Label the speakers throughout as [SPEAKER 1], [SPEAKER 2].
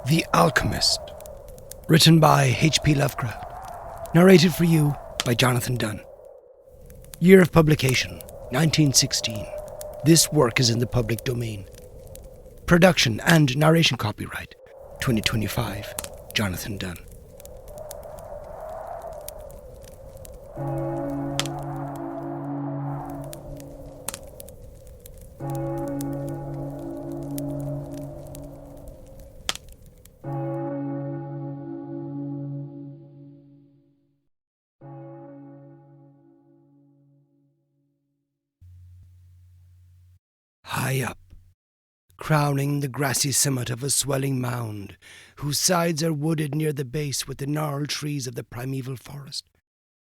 [SPEAKER 1] The Alchemist, written by H.P. Lovecraft, narrated for you by Jonathan Dunne. Year of publication, 1916. This work is in the public domain. Production and narration copyright, 2025, Jonathan Dunne. High up, crowning the grassy summit of a swelling mound, whose sides are wooded near the base with the gnarled trees of the primeval forest,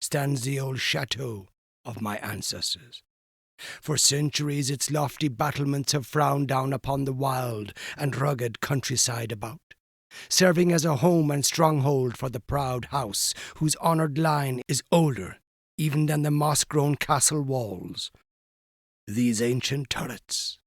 [SPEAKER 1] stands the old chateau of my ancestors. For centuries its lofty battlements have frowned down upon the wild and rugged countryside about, serving as a home and stronghold for the proud house whose honoured line is older even than the moss-grown castle walls. These ancient turrets,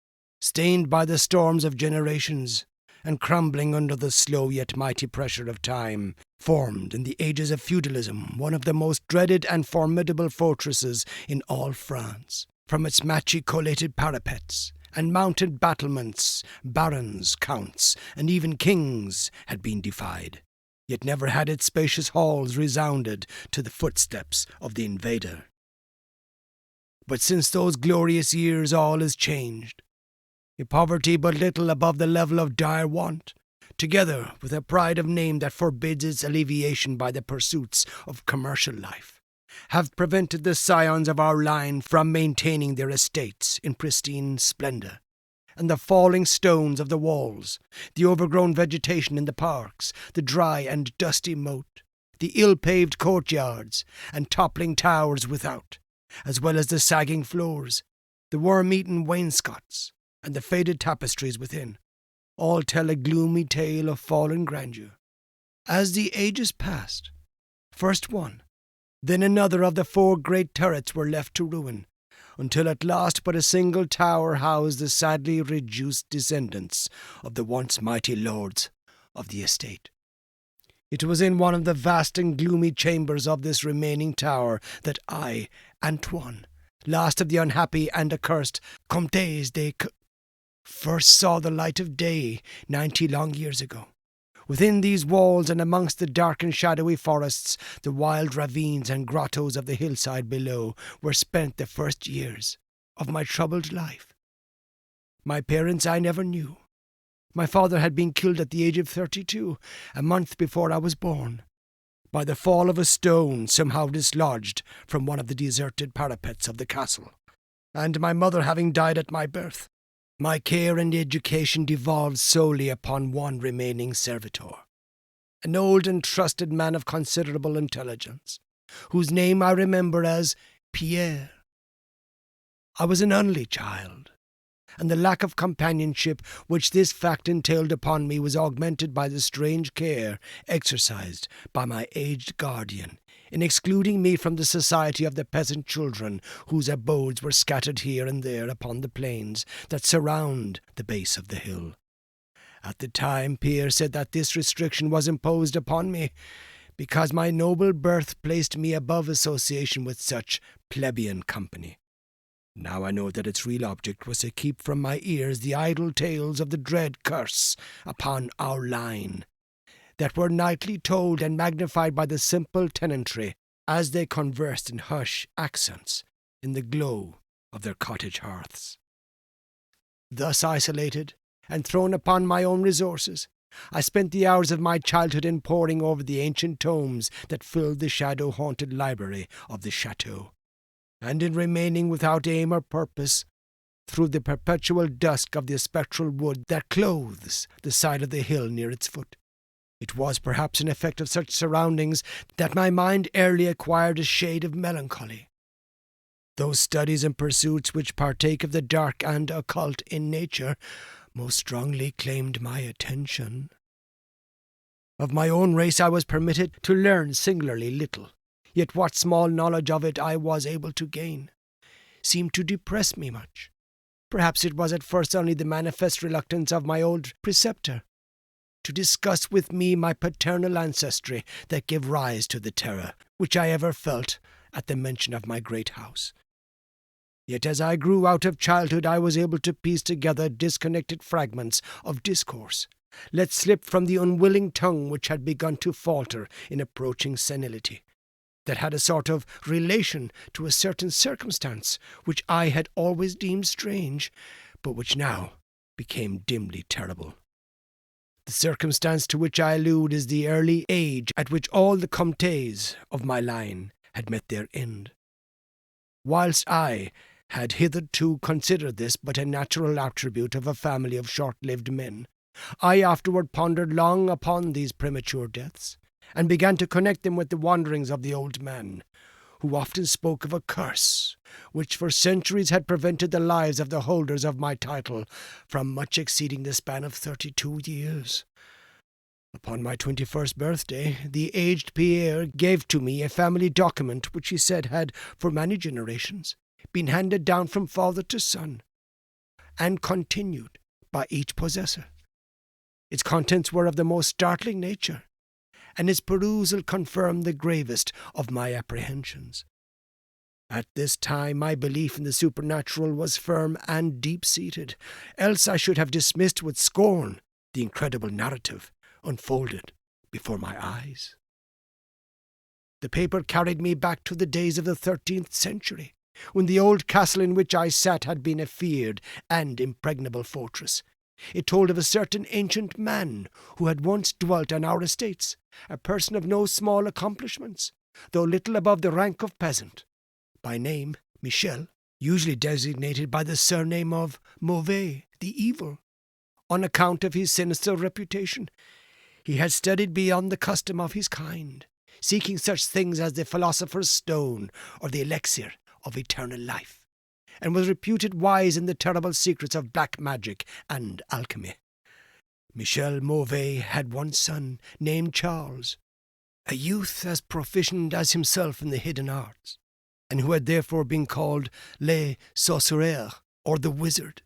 [SPEAKER 1] stained by the storms of generations and crumbling under the slow yet mighty pressure of time, formed in the ages of feudalism one of the most dreaded and formidable fortresses in all France. From its machicolated parapets and mounted battlements, barons, counts, and even kings had been defied, yet never had its spacious halls resounded to the footsteps of the invader. But since those glorious years all is changed. A poverty but little above the level of dire want, together with a pride of name that forbids its alleviation by the pursuits of commercial life, have prevented the scions of our line from maintaining their estates in pristine splendour, and the falling stones of the walls, the overgrown vegetation in the parks, the dry and dusty moat, the ill-paved courtyards and toppling towers without, as well as the sagging floors, the worm-eaten wainscots, and the faded tapestries within, all tell a gloomy tale of fallen grandeur. As the ages passed, first one, then another of the four great turrets were left to ruin, until at last but a single tower housed the sadly reduced descendants of the once mighty lords of the estate. It was in one of the vast and gloomy chambers of this remaining tower that I, Antoine, last of the unhappy and accursed Comtes de first saw the light of day 90 long years ago. Within these walls and amongst the dark and shadowy forests, the wild ravines and grottos of the hillside below were spent the first years of my troubled life. My parents I never knew. My father had been killed at the age of 32, a month before I was born, by the fall of a stone somehow dislodged from one of the deserted parapets of the castle, and my mother having died at my birth, my care and education devolved solely upon one remaining servitor, an old and trusted man of considerable intelligence, whose name I remember as Pierre. I was an only child, and the lack of companionship which this fact entailed upon me was augmented by the strange care exercised by my aged guardian in excluding me from the society of the peasant children whose abodes were scattered here and there upon the plains that surround the base of the hill. At the time, Pierre said that this restriction was imposed upon me because my noble birth placed me above association with such plebeian company. Now I know that its real object was to keep from my ears the idle tales of the dread curse upon our line, that were nightly told and magnified by the simple tenantry as they conversed in hushed accents in the glow of their cottage hearths. Thus isolated and thrown upon my own resources, I spent the hours of my childhood in poring over the ancient tomes that filled the shadow-haunted library of the chateau, and in remaining without aim or purpose through the perpetual dusk of the spectral wood that clothes the side of the hill near its foot. It was perhaps an effect of such surroundings that my mind early acquired a shade of melancholy. Those studies and pursuits which partake of the dark and occult in nature most strongly claimed my attention. Of my own race I was permitted to learn singularly little, yet what small knowledge of it I was able to gain seemed to depress me much. Perhaps it was at first only the manifest reluctance of my old preceptor, to discuss with me my paternal ancestry that gave rise to the terror which I ever felt at the mention of my great house. Yet as I grew out of childhood, I was able to piece together disconnected fragments of discourse, let slip from the unwilling tongue which had begun to falter in approaching senility, that had a sort of relation to a certain circumstance which I had always deemed strange, but which now became dimly terrible. The circumstance to which I allude is the early age at which all the comtes of my line had met their end. Whilst I had hitherto considered this but a natural attribute of a family of short-lived men, I afterward pondered long upon these premature deaths, and began to connect them with the wanderings of the old man, who often spoke of a curse which for centuries had prevented the lives of the holders of my title from much exceeding the span of 32 years. Upon my 21st birthday, the aged Pierre gave to me a family document which he said had, for many generations, been handed down from father to son, and continued by each possessor. Its contents were of the most startling nature, and its perusal confirmed the gravest of my apprehensions. At this time my belief in the supernatural was firm and deep-seated, else I should have dismissed with scorn the incredible narrative unfolded before my eyes. The paper carried me back to the days of the 13th century, when the old castle in which I sat had been a feared and impregnable fortress. It told of a certain ancient man who had once dwelt on our estates, a person of no small accomplishments, though little above the rank of peasant, by name Michel, usually designated by the surname of Mauvais, the evil, on account of his sinister reputation. He had studied beyond the custom of his kind, seeking such things as the philosopher's stone or the elixir of eternal life, and was reputed wise in the terrible secrets of black magic and alchemy. Michel Mauvais had one son named Charles, a youth as proficient as himself in the hidden arts, and who had therefore been called le sorcier, or the wizard.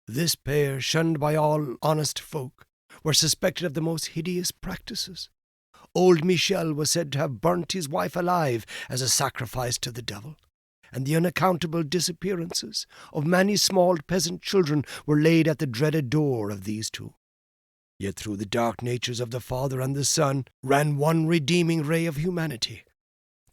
[SPEAKER 1] This pair, shunned by all honest folk, were suspected of the most hideous practices. Old Michel was said to have burnt his wife alive as a sacrifice to the devil, and the unaccountable disappearances of many small peasant children were laid at the dreaded door of these two. Yet through the dark natures of the father and the son ran one redeeming ray of humanity.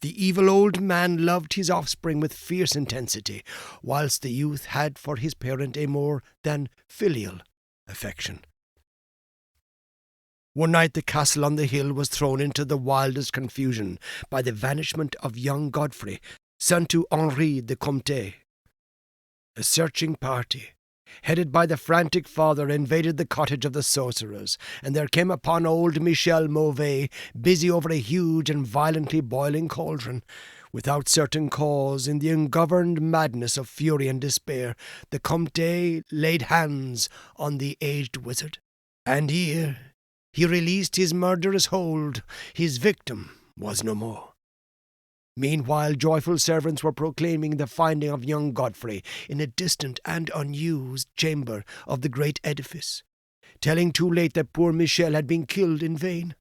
[SPEAKER 1] The evil old man loved his offspring with fierce intensity, whilst the youth had for his parent a more than filial affection. One night the castle on the hill was thrown into the wildest confusion by the vanishment of young Godfrey, son to Henri the Comte. A searching party, headed by the frantic father, invaded the cottage of the sorcerers, and there came upon old Michel Mauvais, busy over a huge and violently boiling cauldron. Without certain cause, in the ungoverned madness of fury and despair, the Comte laid hands on the aged wizard, and here he released his murderous hold. His victim was no more. Meanwhile, joyful servants were proclaiming the finding of young Godfrey in a distant and unused chamber of the great edifice, telling too late that poor Michel had been killed in vain.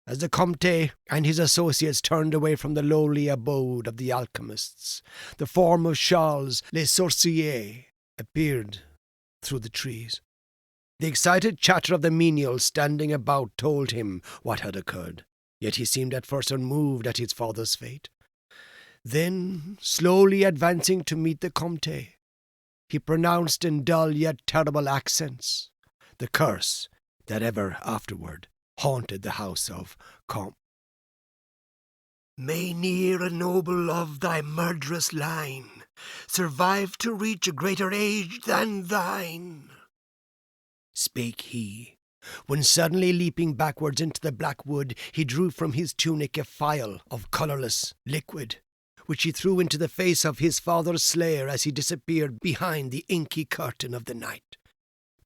[SPEAKER 1] As the Comte and his associates turned away from the lowly abode of the alchemists, the form of Charles le Sorcier appeared through the trees. The excited chatter of the menials standing about told him what had occurred, yet he seemed at first unmoved at his father's fate. Then, slowly advancing to meet the Comte, he pronounced in dull yet terrible accents the curse that ever afterward haunted the house of Comte. May ne'er a noble of thy murderous line survive to reach a greater age than thine, spake he, when suddenly leaping backwards into the black wood, he drew from his tunic a phial of colourless liquid, which he threw into the face of his father's slayer as he disappeared behind the inky curtain of the night.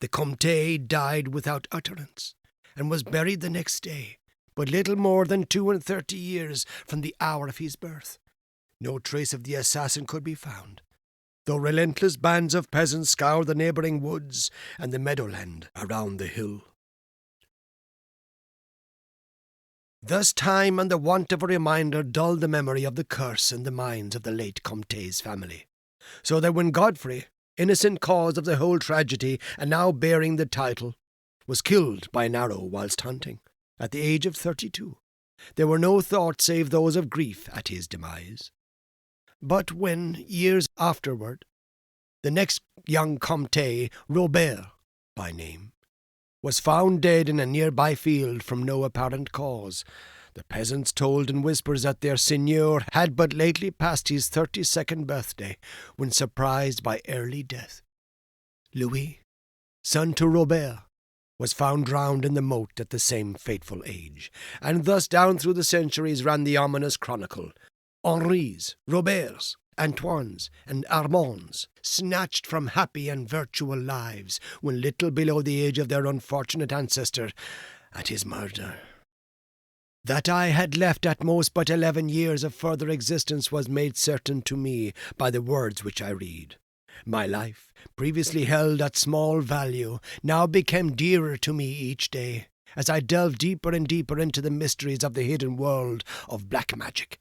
[SPEAKER 1] The Comte died without utterance, and was buried the next day, but little more than 32 years from the hour of his birth. No trace of the assassin could be found, though relentless bands of peasants scoured the neighbouring woods and the meadowland around the hill. Thus time and the want of a reminder dulled the memory of the curse in the minds of the late Comte's family, so that when Godfrey, innocent cause of the whole tragedy and now bearing the title, was killed by an arrow whilst hunting, at the age of 32, there were no thoughts save those of grief at his demise. But when, years afterward, the next young Comte, Robert by name, was found dead in a nearby field from no apparent cause, the peasants told in whispers that their seigneur had but lately passed his 32nd birthday when surprised by early death. Louis, son to Robert, was found drowned in the moat at the same fateful age, and thus down through the centuries ran the ominous chronicle. Henri's, Robert's, Antoine's, and Armand's, snatched from happy and virtual lives when little below the age of their unfortunate ancestor at his murder. That I had left at most but 11 years of further existence was made certain to me by the words which I read. My life, previously held at small value, now became dearer to me each day, as I delved deeper and deeper into the mysteries of the hidden world of black magic.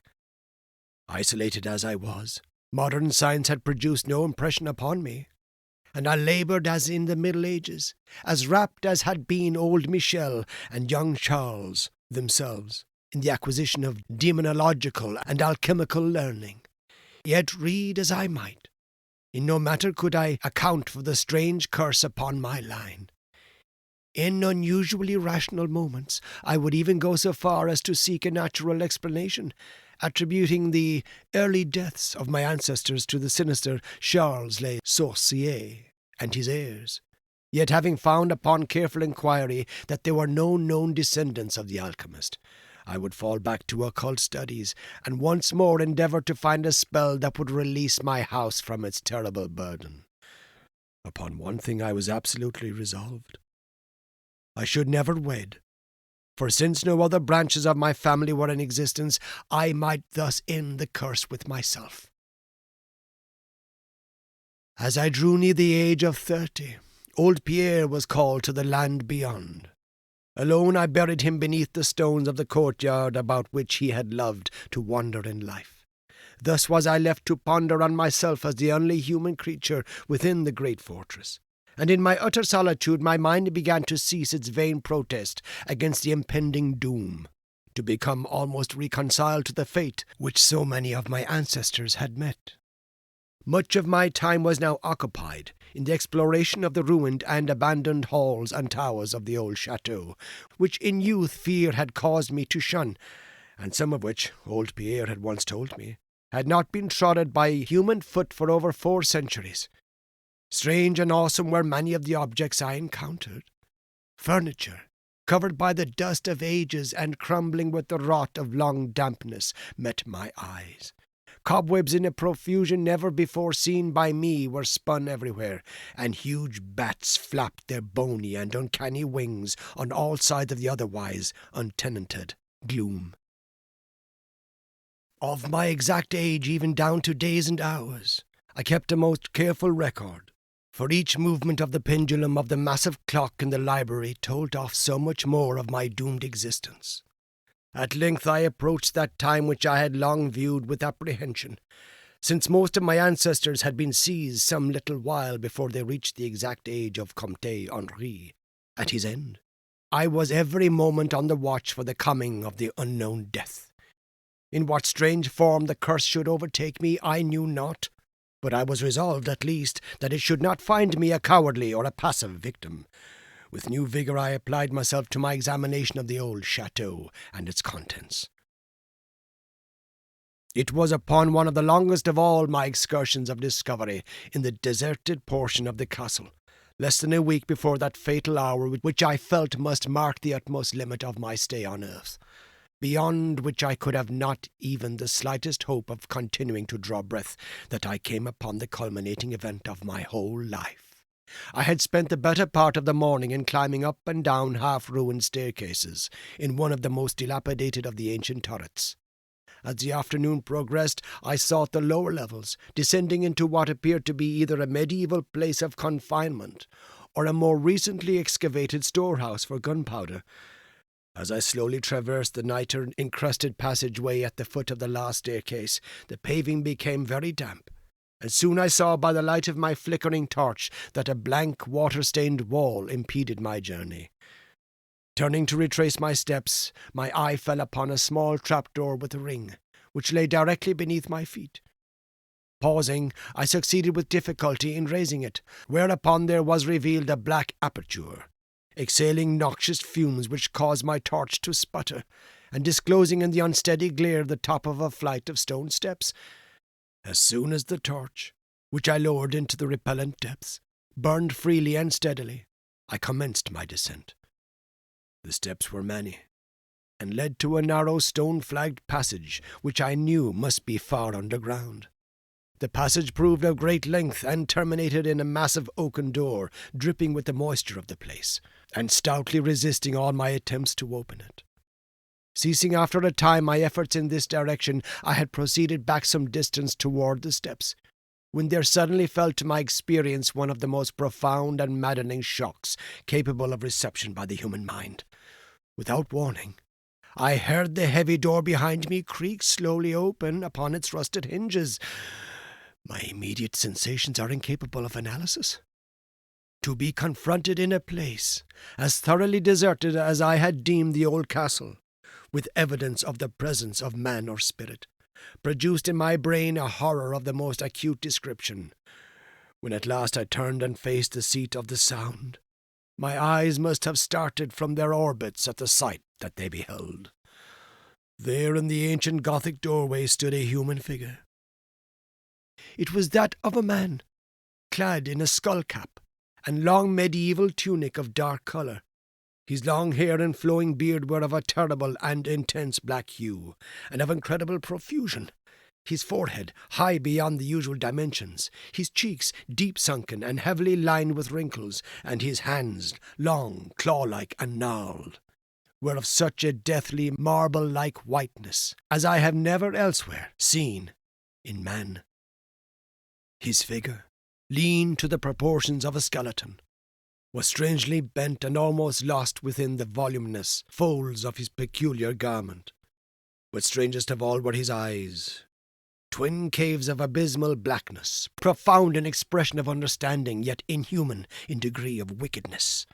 [SPEAKER 1] Isolated as I was, modern science had produced no impression upon me, and I laboured as in the Middle Ages, as rapt as had been old Michel and young Charles themselves in the acquisition of demonological and alchemical learning. Yet read as I might, in no matter could I account for the strange curse upon my line. In unusually rational moments, I would even go so far as to seek a natural explanation, attributing the early deaths of my ancestors to the sinister Charles le Sorcier and his heirs, yet having found upon careful inquiry that there were no known descendants of the Alchemist, I would fall back to occult studies and once more endeavour to find a spell that would release my house from its terrible burden. Upon one thing I was absolutely resolved. I should never wed, for since no other branches of my family were in existence, I might thus end the curse with myself. As I drew near the age of 30, old Pierre was called to the land beyond. Alone I buried him beneath the stones of the courtyard about which he had loved to wander in life. Thus was I left to ponder on myself as the only human creature within the great fortress. And in my utter solitude my mind began to cease its vain protest against the impending doom, to become almost reconciled to the fate which so many of my ancestors had met. Much of my time was now occupied in the exploration of the ruined and abandoned halls and towers of the old chateau, which in youth fear had caused me to shun, and some of which, old Pierre had once told me, had not been trodden by human foot for over 4 centuries. Strange and awesome were many of the objects I encountered. Furniture, covered by the dust of ages and crumbling with the rot of long dampness, met my eyes. Cobwebs in a profusion never before seen by me were spun everywhere, and huge bats flapped their bony and uncanny wings on all sides of the otherwise untenanted gloom. Of my exact age, even down to days and hours, I kept a most careful record, for each movement of the pendulum of the massive clock in the library told off so much more of my doomed existence. At length I approached that time which I had long viewed with apprehension, since most of my ancestors had been seized some little while before they reached the exact age of Comte Henri at his end. I was every moment on the watch for the coming of the unknown death. In what strange form the curse should overtake me I knew not, but I was resolved at least that it should not find me a cowardly or a passive victim. With new vigour I applied myself to my examination of the old chateau and its contents. It was upon one of the longest of all my excursions of discovery in the deserted portion of the castle, less than a week before that fatal hour which I felt must mark the utmost limit of my stay on earth, beyond which I could have not even the slightest hope of continuing to draw breath, that I came upon the culminating event of my whole life. I had spent the better part of the morning in climbing up and down half-ruined staircases in one of the most dilapidated of the ancient turrets. As the afternoon progressed, I sought the lower levels, descending into what appeared to be either a medieval place of confinement or a more recently excavated storehouse for gunpowder. As I slowly traversed the nitre-encrusted passageway at the foot of the last staircase, the paving became very damp, and soon I saw by the light of my flickering torch that a blank, water-stained wall impeded my journey. Turning to retrace my steps, my eye fell upon a small trapdoor with a ring, which lay directly beneath my feet. Pausing, I succeeded with difficulty in raising it, whereupon there was revealed a black aperture, exhaling noxious fumes which caused my torch to sputter, and disclosing in the unsteady glare the top of a flight of stone steps. As soon as the torch, which I lowered into the repellent depths, burned freely and steadily, I commenced my descent. The steps were many, and led to a narrow stone-flagged passage which I knew must be far underground. The passage proved of great length and terminated in a massive oaken door, dripping with the moisture of the place, and stoutly resisting all my attempts to open it. Ceasing after a time my efforts in this direction, I had proceeded back some distance toward the steps, when there suddenly fell to my experience one of the most profound and maddening shocks capable of reception by the human mind. Without warning, I heard the heavy door behind me creak slowly open upon its rusted hinges. My immediate sensations are incapable of analysis. To be confronted in a place as thoroughly deserted as I had deemed the old castle, with evidence of the presence of man or spirit, produced in my brain a horror of the most acute description. When at last I turned and faced the seat of the sound, my eyes must have started from their orbits at the sight that they beheld. There in the ancient Gothic doorway stood a human figure. It was that of a man, clad in a skull-cap and long medieval tunic of dark colour. His long hair and flowing beard were of a terrible and intense black hue, and of incredible profusion. His forehead, high beyond the usual dimensions, his cheeks, deep sunken and heavily lined with wrinkles, and his hands, long, claw-like and gnarled, were of such a deathly, marble-like whiteness as I have never elsewhere seen in man. His figure, lean to the proportions of a skeleton, was strangely bent and almost lost within the voluminous folds of his peculiar garment. But strangest of all were his eyes, twin caves of abysmal blackness, profound in expression of understanding, yet inhuman in degree of wickedness.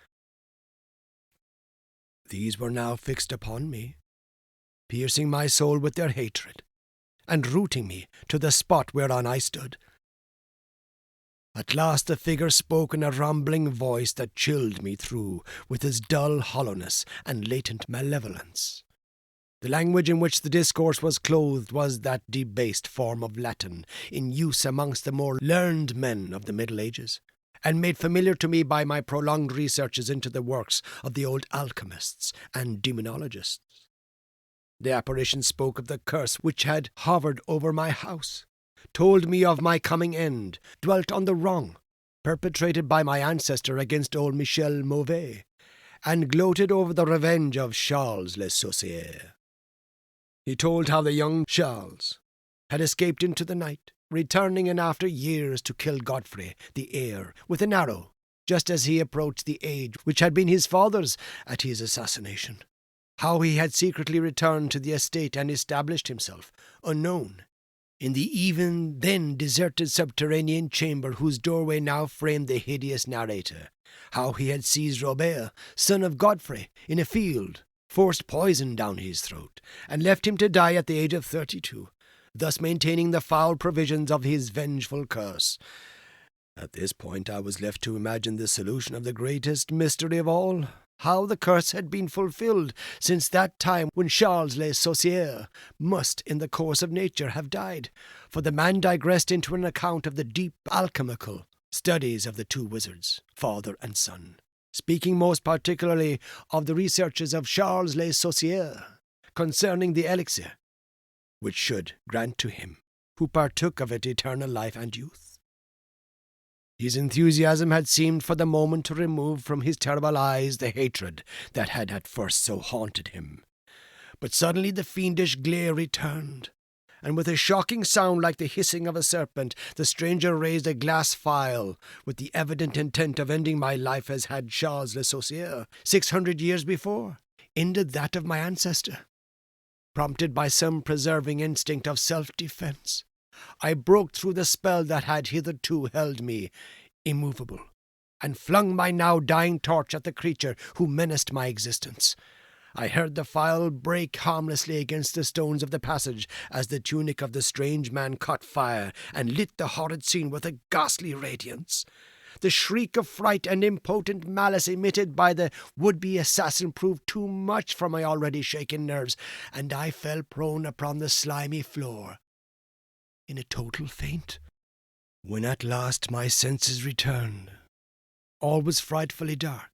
[SPEAKER 1] These were now fixed upon me, piercing my soul with their hatred, and rooting me to the spot whereon I stood. At last the figure spoke in a rumbling voice that chilled me through with its dull hollowness and latent malevolence. The language in which the discourse was clothed was that debased form of Latin in use amongst the more learned men of the Middle Ages, and made familiar to me by my prolonged researches into the works of the old alchemists and demonologists. The apparition spoke of the curse which had hovered over my house, told me of my coming end, dwelt on the wrong perpetrated by my ancestor against old Michel Mauvais, and gloated over the revenge of Charles Le Saucier. He told how the young Charles had escaped into the night, returning in after years to kill Godfrey, the heir, with an arrow, just as he approached the age which had been his father's at his assassination. How he had secretly returned to the estate and established himself, unknown, in the even then deserted subterranean chamber whose doorway now framed the hideous narrator. How he had seized Robert, son of Godfrey, in a field, forced poison down his throat, and left him to die at the age of 32, thus maintaining the foul provisions of his vengeful curse. At this point I was left to imagine the solution of the greatest mystery of all, how the curse had been fulfilled since that time when Charles Le Saucier must, in the course of nature, have died, for the man digressed into an account of the deep alchemical studies of the two wizards, father and son, speaking most particularly of the researches of Charles Le Saucier concerning the elixir, which should grant to him, who partook of it, eternal life and youth. His enthusiasm had seemed for the moment to remove from his terrible eyes the hatred that had at first so haunted him. But suddenly the fiendish glare returned, and with a shocking sound like the hissing of a serpent, the stranger raised a glass phial with the evident intent of ending my life as had Charles Le Saucier 600 years before. ended that of my ancestor. Prompted by some preserving instinct of self-defense, I broke through the spell that had hitherto held me immovable, and flung my now dying torch at the creature who menaced my existence. I heard the file break harmlessly against the stones of the passage as the tunic of the strange man caught fire and lit the horrid scene with a ghastly radiance. The shriek of fright and impotent malice emitted by the would-be assassin proved too much for my already shaken nerves, and I fell prone upon the slimy floor in a total faint. When at last my senses returned, all was frightfully dark,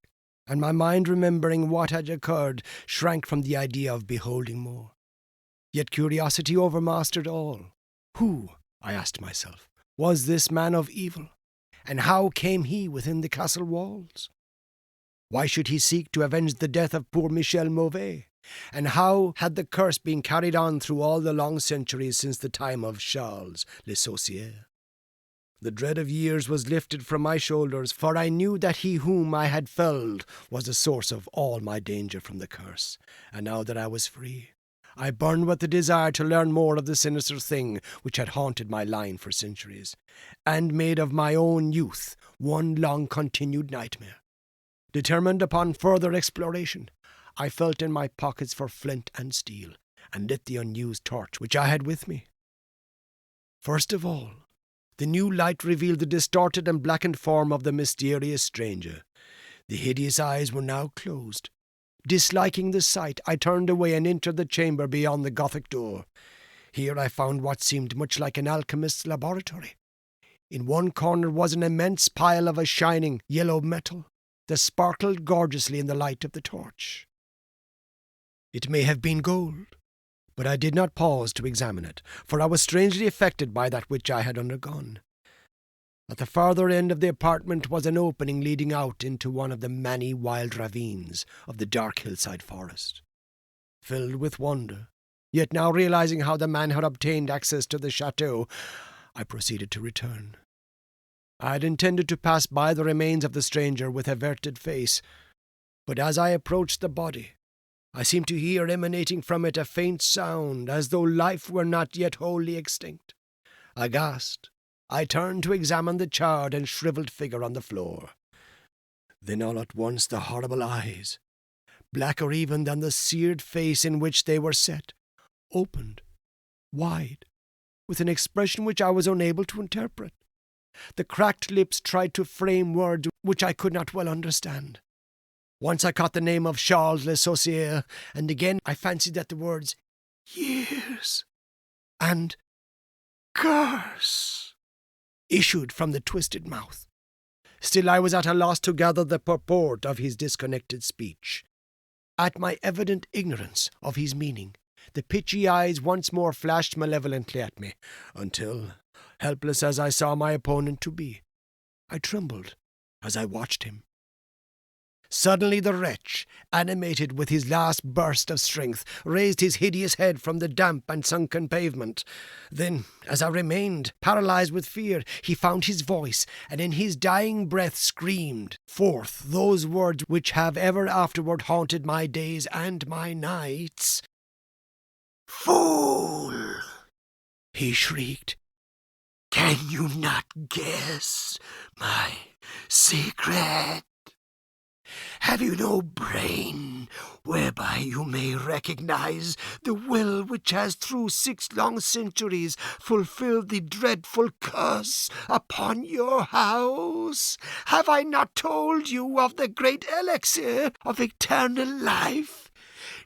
[SPEAKER 1] and my mind, remembering what had occurred, shrank from the idea of beholding more. Yet curiosity overmastered all. Who, I asked myself, was this man of evil, and how came he within the castle walls? Why should he seek to avenge the death of poor Michel Mauvais? And how had the curse been carried on through all the long centuries since the time of Charles Le Saucier? The dread of years was lifted from my shoulders, for I knew that he whom I had felled was the source of all my danger from the curse. And now that I was free, I burned with the desire to learn more of the sinister thing which had haunted my line for centuries, and made of my own youth one long-continued nightmare. Determined upon further exploration, I felt in my pockets for flint and steel, and lit the unused torch which I had with me. First of all, the new light revealed the distorted and blackened form of the mysterious stranger. The hideous eyes were now closed. Disliking the sight, I turned away and entered the chamber beyond the Gothic door. Here I found what seemed much like an alchemist's laboratory. In one corner was an immense pile of a shining yellow metal that sparkled gorgeously in the light of the torch. It may have been gold, but I did not pause to examine it, for I was strangely affected by that which I had undergone. At the farther end of the apartment was an opening leading out into one of the many wild ravines of the dark hillside forest. Filled with wonder, yet now realizing how the man had obtained access to the chateau, I proceeded to return. I had intended to pass by the remains of the stranger with averted face, but as I approached the body, I seemed to hear emanating from it a faint sound, as though life were not yet wholly extinct. Aghast, I turned to examine the charred and shriveled figure on the floor. Then all at once the horrible eyes, blacker even than the seared face in which they were set, opened, wide, with an expression which I was unable to interpret. The cracked lips tried to frame words which I could not well understand. Once I caught the name of Charles Le Saucier, and again I fancied that the words "years" and "curse" issued from the twisted mouth. Still I was at a loss to gather the purport of his disconnected speech. At my evident ignorance of his meaning, the pitchy eyes once more flashed malevolently at me, until, helpless as I saw my opponent to be, I trembled as I watched him. Suddenly the wretch, animated with his last burst of strength, raised his hideous head from the damp and sunken pavement. Then, as I remained, paralyzed with fear, he found his voice, and in his dying breath screamed forth those words which have ever afterward haunted my days and my nights. "Fool!" he shrieked. "Can you not guess my secret? Have you no brain whereby you may recognize the will which has through 6 long centuries fulfilled the dreadful curse upon your house? Have I not told you of the great elixir of eternal life?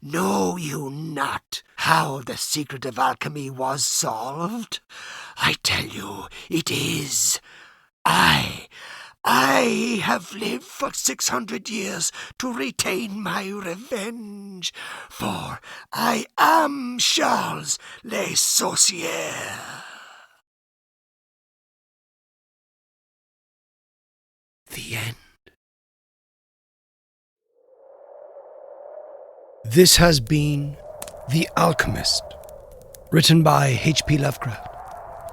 [SPEAKER 1] Know you not how the secret of alchemy was solved? I tell you, it is I have lived for 600 years to retain my revenge, for I am Charles Le Saucier." The end. This has been The Alchemist, written by H.P. Lovecraft,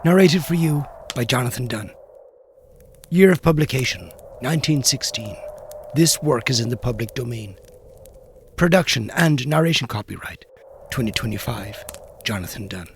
[SPEAKER 1] narrated for you by Jonathan Dunne. Year of publication, 1916. This work is in the public domain. Production and narration copyright 2025, Jonathan Dunne.